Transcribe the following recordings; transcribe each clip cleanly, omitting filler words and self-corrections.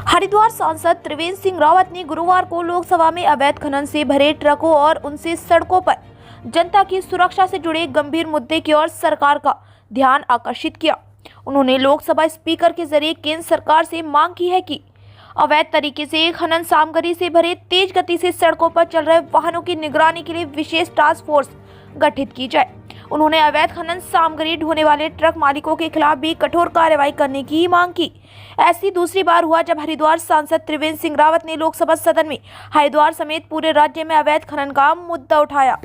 हरिद्वार सांसद त्रिवेंद्र सिंह रावत ने गुरुवार को लोकसभा में अवैध खनन से भरे ट्रकों और उनसे सड़कों पर जनता की सुरक्षा से जुड़े गंभीर मुद्दे की ओर सरकार का ध्यान आकर्षित किया। उन्होंने लोकसभा स्पीकर के जरिए केंद्र सरकार से मांग की है कि अवैध तरीके से खनन सामग्री से भरे तेज गति से सड़कों पर चल रहे वाहनों की निगरानी के लिए विशेष टास्क फोर्स गठित की जाए। उन्होंने अवैध खनन सामग्री ढोने वाले ट्रक मालिकों के खिलाफ भी कठोर कार्रवाई करने की मांग की। ऐसी दूसरी बार हुआ जब हरिद्वार सांसद त्रिवेंद्र सिंह रावत ने लोकसभा सदन में हरिद्वार समेत पूरे राज्य में अवैध खनन का मुद्दा उठाया।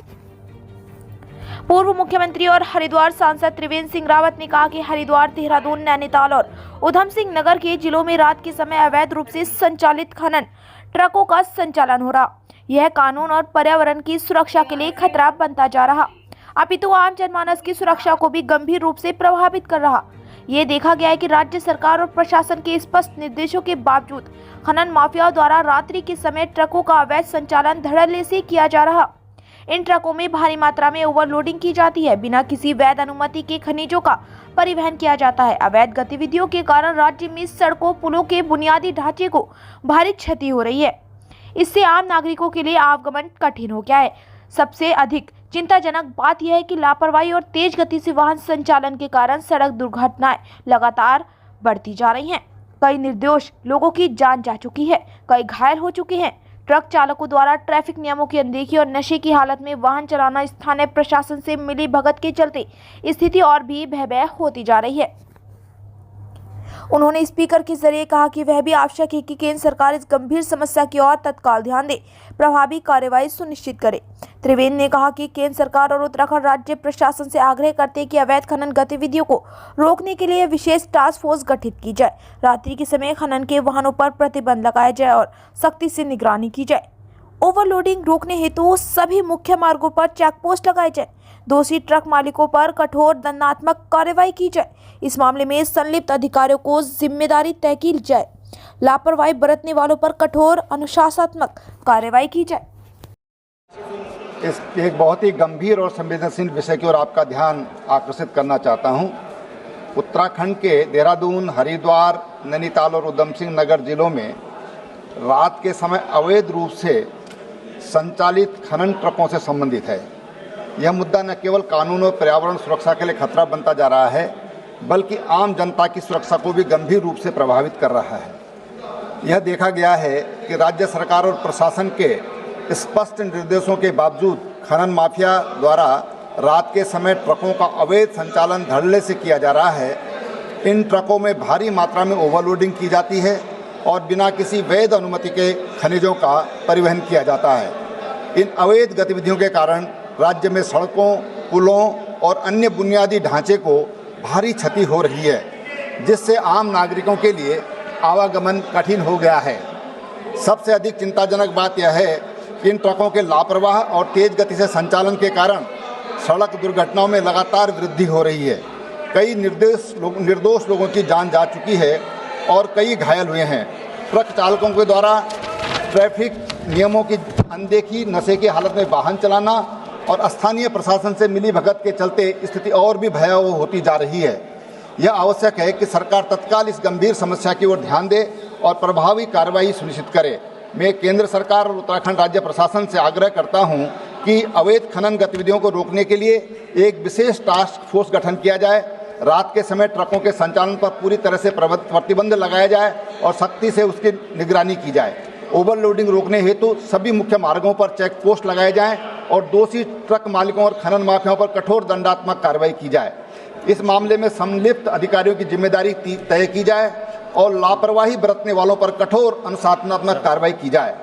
पूर्व मुख्यमंत्री और हरिद्वार सांसद त्रिवेंद्र सिंह रावत ने कहा कि हरिद्वार, देहरादून, नैनीताल और उधम सिंह नगर के जिलों में रात के समय अवैध रूप से संचालित खनन ट्रकों का संचालन हो रहा। यह कानून और पर्यावरण की सुरक्षा के लिए खतरा बनता जा रहा, अपितु आम जनमानस की सुरक्षा को भी गंभीर रूप से प्रभावित कर रहा। ये देखा गया है कि राज्य सरकार और प्रशासन के स्पष्ट निर्देशों के बावजूद खनन माफियाओं द्वारा रात्रि के समय ट्रकों का अवैध संचालन धड़ल्ले से किया जा रहा। इन ट्रकों में भारी मात्रा में ओवरलोडिंग की जाती है, बिना किसी वैध अनुमति के खनिजों का परिवहन किया जाता है। अवैध गतिविधियों के कारण राज्य में सड़कों, पुलों के बुनियादी ढांचे को भारी क्षति हो रही है। इससे आम नागरिकों के लिए आवागमन कठिन हो गया है। सबसे अधिक चिंताजनक बात यह है कि लापरवाही और तेज गति से वाहन संचालन के कारण सड़क दुर्घटनाएं लगातार बढ़ती जा रही हैं। कई निर्दोष लोगों की जान जा चुकी है, कई घायल हो चुके हैं। ट्रक चालकों द्वारा ट्रैफिक नियमों की अनदेखी और नशे की हालत में वाहन चलाना स्थानीय प्रशासन से मिली भगत के चलते स्थिति और भी भयावह होती जा रही है। उन्होंने स्पीकर के जरिए कहा कि वह भी आवश्यक है कि केंद्र सरकार इस गंभीर समस्या की ओर तत्काल ध्यान दे, प्रभावी कार्रवाई सुनिश्चित करे। त्रिवेंद्र ने कहा कि केंद्र सरकार और उत्तराखंड राज्य प्रशासन से आग्रह करते हैं कि अवैध खनन गतिविधियों को रोकने के लिए विशेष टास्क फोर्स गठित की जाए, रात्रि के समय खनन के वाहनों पर प्रतिबंध लगाया जाए और सख्ती से निगरानी की जाए। ओवरलोडिंग रोकने हेतु सभी मुख्य मार्गों पर चेक पोस्ट लगाए जाए, दोषी ट्रक मालिकों पर कठोर दंडात्मक कार्रवाई की जाए। इस मामले में संलिप्त अधिकारियों को जिम्मेदारी तय की जाए, लापरवाही बरतने वालों पर कठोर अनुशासनात्मक कार्रवाई की जाए। इस एक बहुत ही गंभीर और संवेदनशील विषय की ओर आपका ध्यान आकर्षित करना चाहता हूं। उत्तराखंड के देहरादून, हरिद्वार, नैनीताल और उधम सिंह नगर जिलों में रात के समय अवैध रूप से संचालित खनन ट्रकों से संबंधित है। यह मुद्दा न केवल कानून और पर्यावरण सुरक्षा के लिए खतरा बनता जा रहा है, बल्कि आम जनता की सुरक्षा को भी गंभीर रूप से प्रभावित कर रहा है। यह देखा गया है कि राज्य सरकार और प्रशासन के स्पष्ट निर्देशों के बावजूद खनन माफिया द्वारा रात के समय ट्रकों का अवैध संचालन धड़ल्ले से किया जा रहा है। इन ट्रकों में भारी मात्रा में ओवरलोडिंग की जाती है और बिना किसी वैध अनुमति के खनिजों का परिवहन किया जाता है। इन अवैध गतिविधियों के कारण राज्य में सड़कों, पुलों और अन्य बुनियादी ढांचे को भारी क्षति हो रही है, जिससे आम नागरिकों के लिए आवागमन कठिन हो गया है। सबसे अधिक चिंताजनक बात यह है कि इन ट्रकों के लापरवाह और तेज गति से संचालन के कारण सड़क दुर्घटनाओं में लगातार वृद्धि हो रही है। कई निर्दोष लोगों की जान जा चुकी है और कई घायल हुए हैं। ट्रक चालकों के द्वारा ट्रैफिक नियमों की अनदेखी, नशे की हालत में वाहन चलाना और स्थानीय प्रशासन से मिली भगत के चलते स्थिति और भी भयावह होती जा रही है। यह आवश्यक है कि सरकार तत्काल इस गंभीर समस्या की ओर ध्यान दे और प्रभावी कार्रवाई सुनिश्चित करे। मैं केंद्र सरकार और उत्तराखंड राज्य प्रशासन से आग्रह करता हूं कि अवैध खनन गतिविधियों को रोकने के लिए एक विशेष टास्क फोर्स गठन किया जाए, रात के समय ट्रकों के संचालन पर पूरी तरह से प्रतिबंध लगाया जाए और सख्ती से उसकी निगरानी की जाए। ओवरलोडिंग रोकने हेतु सभी मुख्य मार्गों पर चेक पोस्ट लगाए जाएं और दोषी ट्रक मालिकों और खनन माफियाओं पर कठोर दंडात्मक कार्रवाई की जाए। इस मामले में संलिप्त अधिकारियों की जिम्मेदारी तय की जाए और लापरवाही बरतने वालों पर कठोर अनुशासनात्मक कार्रवाई की जाए।